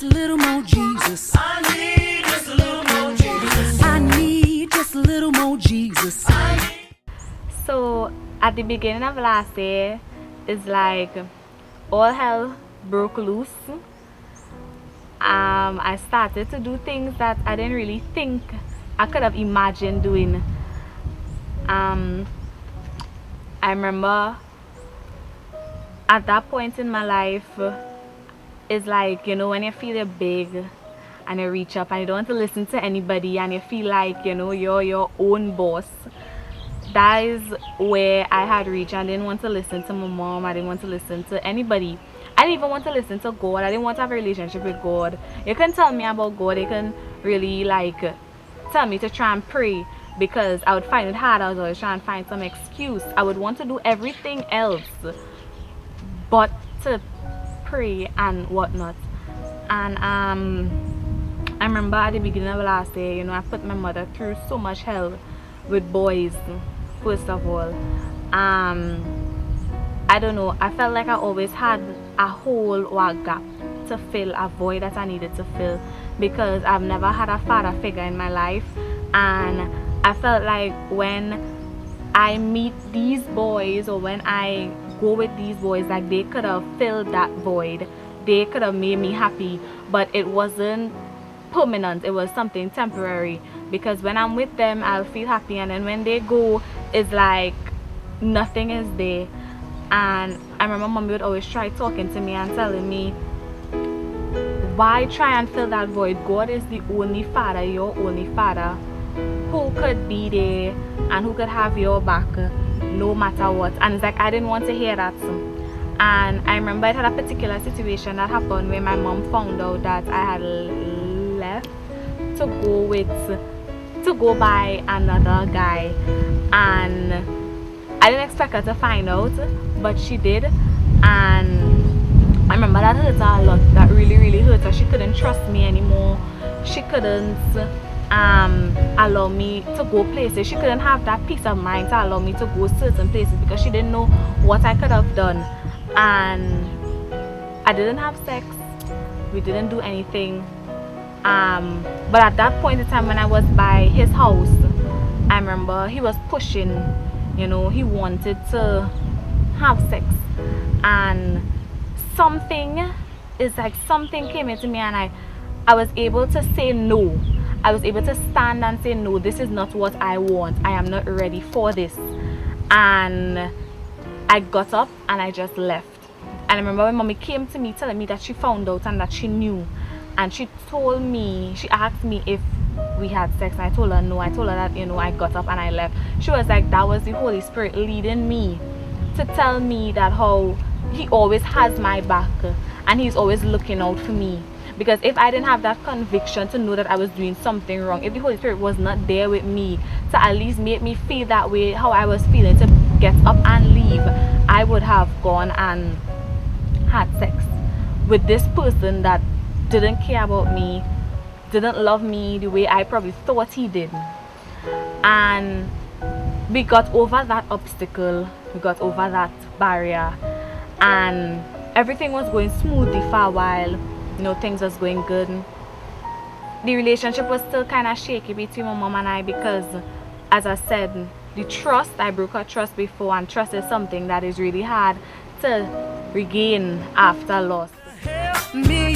just a little more Jesus. I need just a little more Jesus. I need just a little more Jesus. So at the beginning of last year, it's like all hell broke loose. I started to do things that I didn't really think I could have imagined doing. I remember at that point in my life, it's like, you know, when you feel you're big and you reach up and you don't want to listen to anybody and you feel like, you know, you're your own boss. That is where I had reached. I didn't want to listen to my mom. I didn't want to listen to anybody. I didn't even want to listen to God. I didn't want to have a relationship with God. You can tell me about God. You can really like tell me to try and pray, because I would find it hard. I was always trying to find some excuse. I would want to do everything else but to pray and whatnot. And I remember at the beginning of last year, you know, I put my mother through so much hell with boys. First of all, I don't know, I felt like I always had a hole or a gap to fill, a void that I needed to fill, because I've never had a father figure in my life. And I felt like when I meet these boys, or when I go with these boys, like they could have filled that void. They could have made me happy, but it wasn't permanent. It was something temporary, because when I'm with them I'll feel happy, and then when they go, it's like nothing is there. And I remember mommy would always try talking to me and telling me, why try and fill that void? God is the only father, your only father, who could be there and who could have your back no matter what. And it's like I didn't want to hear that. And I remember I had a particular situation that happened where my mom found out that I had left to go by another guy, and I didn't expect her to find out, but she did. And I remember that hurt her a lot. That really hurt her. She couldn't trust me anymore. She couldn't allow me to go places. She couldn't have that peace of mind to allow me to go certain places, because she didn't know what I could have done. And I didn't have sex. We didn't do anything. But at that point in time, when I was by his house, I remember he was pushing, you know, he wanted to have sex, and something came into me, and I was able to say no. I was able to stand and say no, this is not what I want. I am not ready for this. And I got up and I just left. And I remember when mommy came to me telling me that she found out and that she knew, and she asked me if we had sex, and I told her no. I told her that, you know, I got up and I left. She was like, that was the Holy Spirit leading me to tell me that how he always has my back and he's always looking out for me. Because if I didn't have that conviction to know that I was doing something wrong, if the Holy Spirit was not there with me to at least make me feel that way, how I was feeling, to get up and leave, I would have gone and had sex with this person that didn't care about me, didn't love me the way I probably thought he did. And we got over that obstacle, we got over that barrier, and everything was going smoothly for a while. You know, things was going good. The relationship was still kind of shaky between my mom and I, because, as I said, the trust, I broke her trust before, and trust is something that is really hard to regain after loss. Help me.